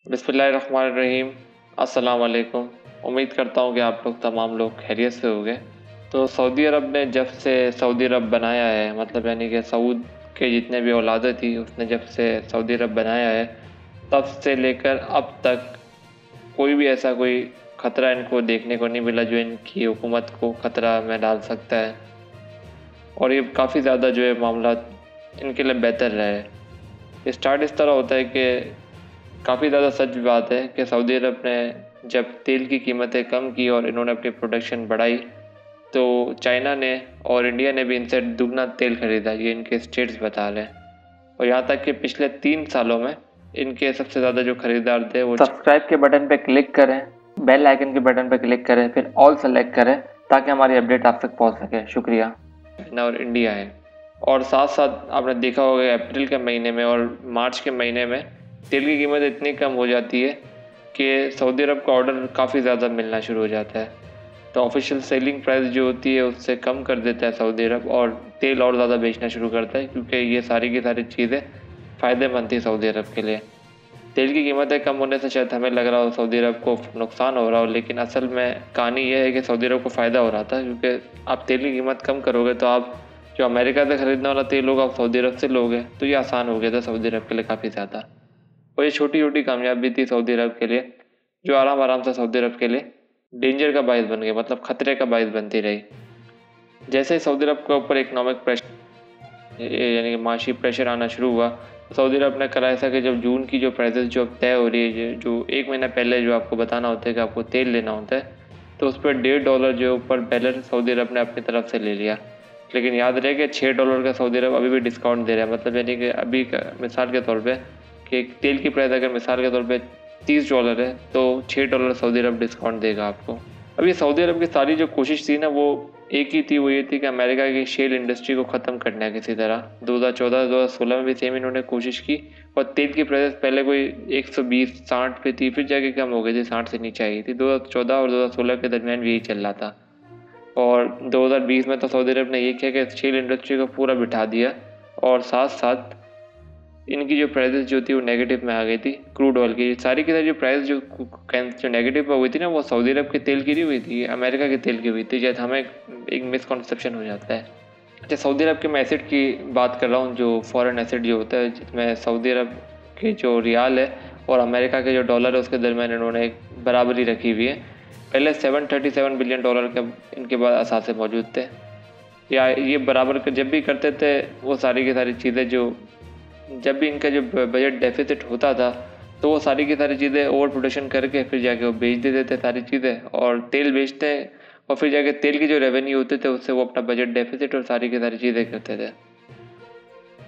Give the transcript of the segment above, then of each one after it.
बिस्मिल्लाहिर्रहमानिर्रहीम। अस्सलाम वालेकुम। उम्मीद करता हूँ कि आप लोग तमाम लोग खैरियत से होंगे। तो सऊदी अरब ने जब से सऊदी अरब बनाया है, मतलब यानी कि सऊद के जितने भी औलादें थी उसने जब से सऊदी अरब बनाया है, तब से लेकर अब तक कोई भी ऐसा कोई ख़तरा इनको देखने को नहीं मिला जो इनकी हुकूमत को ख़तरा में डाल सकता है। और ये काफ़ी ज़्यादा जो है मामला इनके लिए बेहतर रहा है। स्टार्ट इस तरह होता है कि काफ़ी ज़्यादा सच बात है कि सऊदी अरब ने जब तेल की कीमतें कम की और इन्होंने अपनी प्रोडक्शन बढ़ाई, तो चाइना ने और इंडिया ने भी इनसे दुगना तेल खरीदा। ये इनके स्टेट्स बता रहे हैं। और यहाँ तक कि पिछले 3 सालों में इनके सबसे ज़्यादा जो खरीदार थे वो सब्सक्राइब के बटन पे क्लिक करें, बेल आइकन के बटन पे क्लिक करें, फिर ऑल सेलेक्ट करें ताकि हमारी अपडेट आप तक पहुंच सके। शुक्रिया। चाइना और इंडिया है। और साथ साथ आपने देखा होगा अप्रैल के महीने में और मार्च के महीने में तेल की कीमत इतनी कम हो जाती है कि सऊदी अरब का ऑर्डर काफ़ी ज़्यादा मिलना शुरू हो जाता है। तो ऑफिशियल सेलिंग प्राइस जो होती है उससे कम कर देता है सऊदी अरब और तेल और ज़्यादा बेचना शुरू करता है, क्योंकि ये सारी की सारी चीज़ें फ़ायदेमंद थी सऊदी अरब के लिए। तेल की कीमतें कम होने से शायद हमें लग रहा हो सऊदी अरब को नुकसान हो रहा हो, लेकिन असल में कहानी ये है कि सऊदी अरब को फ़ायदा हो रहा था, क्योंकि आप तेल की कीमत कम करोगे तो आप जो अमेरिका से ख़रीदने वाला तेल होगा आप सऊदी अरब से लोगे, तो ये आसान हो गया था सऊदी अरब के लिए काफ़ी ज़्यादा। और ये छोटी छोटी कामयाबी थी सऊदी अरब के लिए, जो आराम आराम से सऊदी अरब के लिए डेंजर का बायस बन गई, मतलब खतरे का बायस बनती रही। जैसे ही सऊदी अरब के ऊपर इकनॉमिक प्रेशर यानी कि माशी प्रेशर आना शुरू हुआ, तो सऊदी अरब ने करा ऐसा कि जब जून की जो प्राइसेस जो अब तय हो रही है, जो 1 महीना पहले जो आपको बताना होता है कि आपको तेल लेना होता है, तो उस पर $1.5 जो ऊपर बैरल सऊदी अरब ने अपनी तरफ से ले लिया। लेकिन याद रहे कि $6 का सऊदी अरब अभी भी डिस्काउंट दे रहा है, मतलब यानी कि अभी का मिसाल के तौर पे कि तेल की प्राइस अगर मिसाल के तौर पे $30 है तो $6 सऊदी अरब डिस्काउंट देगा आपको। अब ये सऊदी अरब की सारी जो कोशिश थी ना वो एक ही थी, वो ये थी कि अमेरिका की शेल इंडस्ट्री को ख़त्म करना है किसी तरह। 2014-2016 में भी सेम इन्होंने कोशिश की और तेल की प्राइस पहले कोई 120-60 पे थी, फिर जाके कम हो गई थी, 60 से नीचे आई थी। 2014 और 2016 के दरमियान भी यही चल रहा था। और 2020 में तो सऊदी अरब ने ये किया कि शेल इंडस्ट्री को पूरा बिठा दिया और साथ साथ इनकी जो प्राइसेस जो थी वो नेगेटिव में आ गई थी। क्रूड ऑयल की सारी जो प्राइस जो नेगेटिव में हुई थी ना, वो सऊदी अरब के तेल की नहीं हुई थी, अमेरिका के तेल की हुई थी। शायद हमें एक मिसकॉन्सेप्शन हो जाता है। अच्छा, सऊदी अरब के मैं एसिड की बात कर रहा हूँ, जो फॉरेन एसिड जो होता है, जिसमें सऊदी अरब के जो रियाल है और अमेरिका के जो डॉलर है उसके दरमियान इन्होंने एक बराबरी रखी हुई है। पहले $737 बिलियन के इनके पास असासे मौजूद थे, या ये बराबर जब भी करते थे वो सारी की सारी चीज़ें जो जब भी इनका जो बजट डेफिसिट होता था तो वो सारी की सारी चीज़ें ओवर प्रोडक्शन करके फिर जाके वो बेच देते थे सारी चीज़ें, और तेल बेचते और फिर जाके तेल की जो रेवेन्यू होते थे उससे वो अपना बजट डेफिसिट और सारी की सारी चीज़ें करते थे।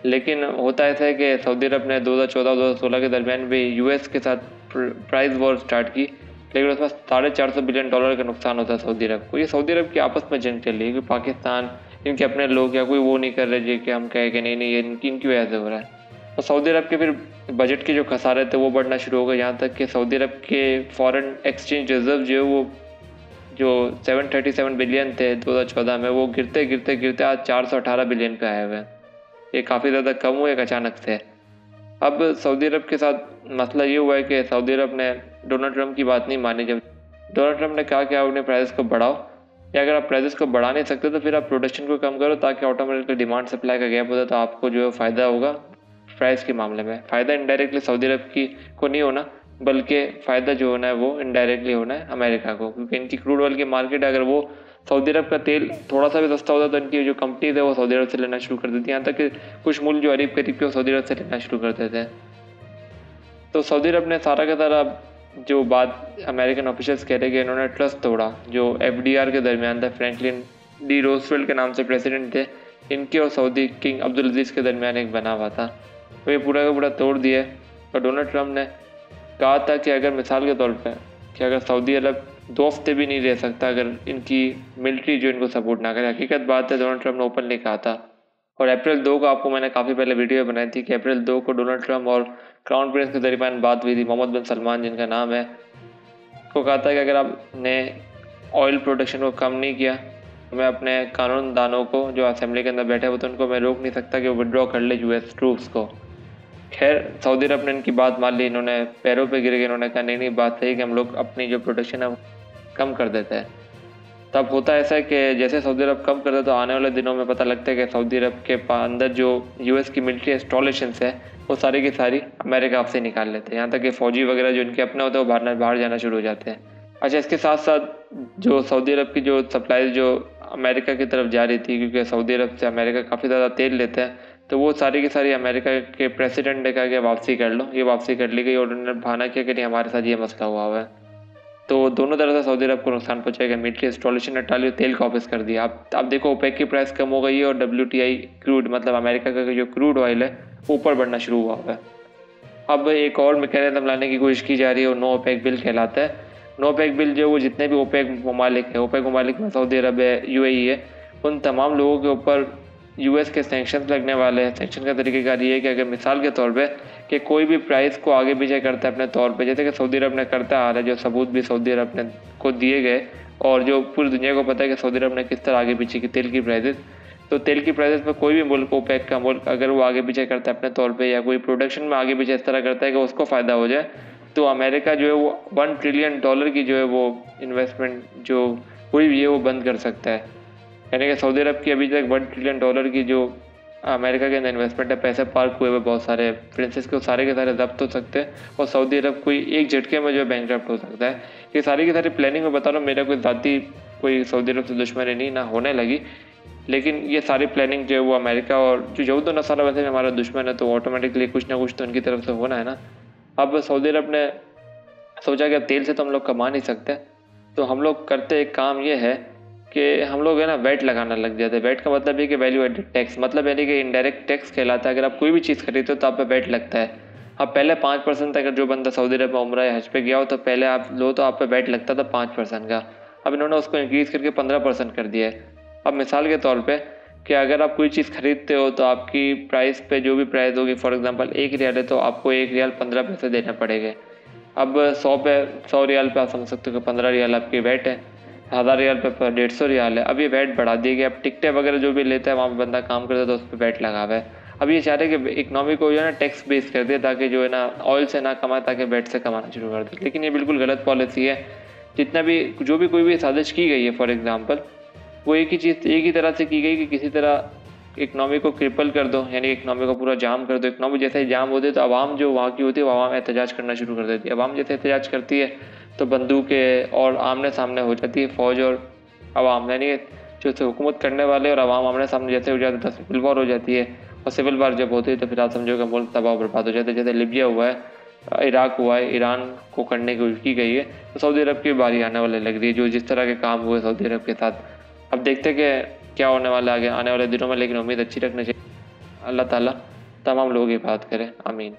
लेकिन होता ऐसा है कि सऊदी अरब ने 2014-2016 के दरमियान भी यूएस के साथ प्राइस वॉर स्टार्ट की, लेकिन उसमें $450 बिलियन का नुकसान होता है सऊदी अरब को। ये सऊदी अरब की आपस में जंग चल रही है कि पाकिस्तान इनके अपने लोग या कोई वो नहीं कर रहे कि हम कहें कि नहीं नहीं ये इनकी वजह से हो रहा है। तो सऊदी अरब के फिर बजट के जो खसारे थे वो बढ़ना शुरू हो गए, यहाँ तक कि सऊदी अरब के फॉरेन एक्सचेंज रिजर्व जो है वो जो 737 बिलियन थे 2014 में, वो गिरते गिरते गिरते आज 418 बिलियन पे आए हुए हैं। ये काफ़ी ज़्यादा कम हुआ एक अचानक से। अब सऊदी अरब के साथ मसला ये हुआ है कि सऊदी अरब ने डोनाल्ड ट्रंप की बात नहीं मानी। जब डोनाल्ड ट्रंप ने कहा कि आप अपने प्राइस को बढ़ाओ, या अगर आप प्राइसेस को बढ़ा नहीं सकते तो फिर आप प्रोडक्शन को कम करो, ताकि ऑटोमेटिकली डिमांड सप्लाई का गैप होता है तो आपको जो है फ़ायदा होगा। प्राइस के मामले में फ़ायदा इनडायरेक्टली सऊदी अरब की को नहीं होना, बल्कि फ़ायदा जो होना है वो इनडायरेक्टली होना है अमेरिका को, क्योंकि इनकी क्रूड ऑयल की मार्केट अगर वो सऊदी अरब का तेल थोड़ा सा भी सस्ता होता तो इनकी जो कंपनीज है वो सऊदी अरब से लेना शुरू कर देती, यहाँ तक कि कुछ मूल्य जो अरीब करीब के वो सऊदी अरब से लेना शुरू कर देते हैं। तो सऊदी अरब ने सारा का सारा जो बात अमेरिकन ऑफिशियल्स कह रहे हैं कि इन्होंने ट्रस्ट तोड़ा जो FDR के दरमियान था। फ्रैंकलिन डी रोजवेल्ट के नाम से प्रेसिडेंट थे, इनके और सऊदी किंग अब्दुल अजीज़ के दरमियान एक बना हुआ था, तो ये पूरा का पूरा तोड़ दिया। और डोनाल्ड ट्रंप ने कहा था कि अगर मिसाल के तौर पर कि अगर सऊदी अरब 2 हफ्ते भी नहीं रह सकता अगर इनकी मिलिट्री जो इनको सपोर्ट ना करे। हकीकत बात है, डोनाल्ड ट्रंप ने ओपनली कहा था। और अप्रैल 2 को आपको मैंने काफ़ी पहले वीडियो बनाई थी कि अप्रैल 2 को डोनाल्ड ट्रंप और क्राउन प्रिंस के दरमियान बात हुई थी, मोहम्मद बिन सलमान जिनका नाम है, को कहा था कि अगर आपने ऑयल प्रोडक्शन को कम नहीं किया तो मैं अपने कानूनदानों को जो असेंबली के अंदर बैठे हुए थे उनको मैं रोक नहीं सकता कि वो विड्रॉ कर ले US ट्रूप्स को। खैर सऊदी अरब ने इनकी बात मान ली, इन्होंने पैरों पे गिर गए, इन्होंने कहा नहीं बात सही कि हम लोग अपनी जो प्रोडक्शन है वो कम कर देते हैं। तब होता ऐसा है कि जैसे सऊदी अरब कम करता है तो आने वाले दिनों में पता लगता है कि सऊदी अरब के अंदर जो यूएस की मिलिट्री इंस्टॉलेशंस है वो सारी की सारी अमेरिका आपसे निकाल लेते हैं। यहाँ तक कि फ़ौजी वगैरह जो इनके अपने होते हैं वो बाहर जाना शुरू हो जाते हैं। अच्छा, इसके साथ साथ जो सऊदी अरब की जो सप्लाईज जो अमेरिका की तरफ जा रही थी, क्योंकि सऊदी अरब से अमेरिका काफ़ी ज़्यादा तेल लेते हैं, तो वो सारी की सारी अमेरिका के प्रेसिडेंट ने कहा कि वापसी कर लो। ये वापसी कर ली गई और उन्होंने बहाना किया कि नहीं हमारे साथ ये मसला हुआ है। तो दोनों तरह से सऊदी अरब को नुकसान पहुंचेगा। मिलिट्री इंस्टॉलेशन हटा ली, तेल को वापस कर दिया। आप देखो ओपेक की प्राइस कम हो गई है और WTI क्रूड मतलब अमेरिका का जो क्रूड ऑयल है ऊपर बढ़ना शुरू हुआ है। अब एक और मैकेनिज्म लाने की कोशिश की जा रही है और नो ओपेक बिल कहलाता है। नो ओपेक बिल जो वो जितने भी ओपेक ममालिक है, ओपेक ममालिक में सऊदी अरब है, UAE है, उन तमाम लोगों के ऊपर US के सैंक्शन लगने वाले हैं। सैंक्शन का तरीक़ेकार ये है कि अगर मिसाल के तौर पे कि कोई भी प्राइस को आगे पीछे करता है अपने तौर पे, जैसे कि सऊदी अरब ने करता आ रहा है, जो सबूत भी सऊदी अरब ने को दिए गए और जो पूरी दुनिया को पता है कि सऊदी अरब ने किस तरह आगे पीछे की तेल की प्राइसेस, तो तेल की प्राइसेस पर कोई भी मुल्क, ओपेक का मुल्क, अगर वो आगे पीछे करता है अपने तौर पर या कोई प्रोडक्शन में आगे पीछे इस तरह करता है कि उसको फ़ायदा हो जाए, तो अमेरिका जो है वो $1 ट्रिलियन की जो है वो इन्वेस्टमेंट जो हुई हुई है वो बंद कर सकता है। यानी कि सऊदी अरब की अभी तक $1 ट्रिलियन की जो अमेरिका के अंदर इन्वेस्टमेंट है, पैसे पार्क हुए हुए बहुत सारे प्रिंसेस के सारे के सारे जब्त हो सकते हैं और सऊदी अरब कोई एक झटके में जो है बैंकरप्ट हो सकता है। ये सारी की सारी प्लानिंग में बता रहा हूँ, मेरा कोई ज़ाती कोई सऊदी अरब से दुश्मनी नहीं ना होने लगी, लेकिन ये सारी प्लानिंग जो है वो अमेरिका और जो यहूद और नसारा वैसे भी हमारा दुश्मन है, तो ऑटोमेटिकली कुछ ना कुछ तो उनकी तरफ से होना है ना। अब सऊदी अरब ने सोचा कि अब तेल से तो हम लोग कमा नहीं सकते, तो हम लोग करते एक काम ये है कि हम लोग है ना वैट लगाना लग जाते हैं। वैट का मतलब ये कि वैल्यू एडेड टैक्स, मतलब यानी कि इनडायरेक्ट टैक्स कहलाता है। अगर आप कोई भी चीज़ खरीदते हो तो आप पे वैट लगता है। अब पहले 5% अगर जो बंदा सऊदी अरब में उम्रा या हज पे गया हो तो पहले आप लो तो आप पे वैट लगता था 5% का। अब इन्होंने उसको इंक्रीज़ करके 15% कर दिया है। अब मिसाल के तौर पर कि अगर आप कोई चीज़ खरीदते हो तो आपकी प्राइस पे जो भी प्राइस होगी, फॉर एग्जांपल 1 रियाल है तो आपको 1 रियाल 15 पैसे देने पड़ेंगे। अब 100 रियाल पे आप समझ सकते हो कि 15 रियाल आपकी वैट है, 1000 रियाल पे 150 रियाल है। अब ये वैट बढ़ा दी गई। अब टिकटें वगैरह जो भी लेता है वहाँ पे बंदा काम करता है तो उस पर वैट लगा हुआ है। अब ये चाह रहे हैं कि इकनॉमी को जो है ना टैक्स बेस कर दे ताकि जो है ना ऑयल से ना कमाए, ताकि वैट से कमाना शुरू कर दे। लेकिन ये बिल्कुल गलत पॉलिसी है। जितना भी जो भी कोई भी साजिश की गई है फॉर एग्जाम्पल, वो एक ही तरह से की गई कि किसी तरह इकनॉमी को क्रिपल कर दो, यानी इकनॉमी को पूरा जाम कर दो। इकनॉमी जैसे ही जाम होती है तो आवाम जो वहाँ की होती है वो आवाम एहतजाज करना शुरू कर देती है। आवाम जैसे एहतजाज करती है तो बंदूकें और आमने सामने हो जाती है फ़ौज और आवाम, यानी जो हुकूमत करने वाले और आवाम आमने सामने जैसे हो जाते हैं तो सिविल वॉर हो जाती है। और सिविल वॉर जब होती है तो फिर आप समझो कि मुल्क तबाह बर्बाद हो जाता है। जैसे लिबिया हुआ है, इराक हुआ है, ईरान को करने की कोशिश की गई है, तो सऊदी अरब की बारी आने वाले लग रही है। जो जिस तरह के काम हुए सऊदी अरब के साथ, अब देखते हैं कि क्या होने वाला आगे आने वाले दिनों में, लेकिन उम्मीद अच्छी रखनी चाहिए। अल्लाह ताला तमाम लोगों की बात करे, आमीन।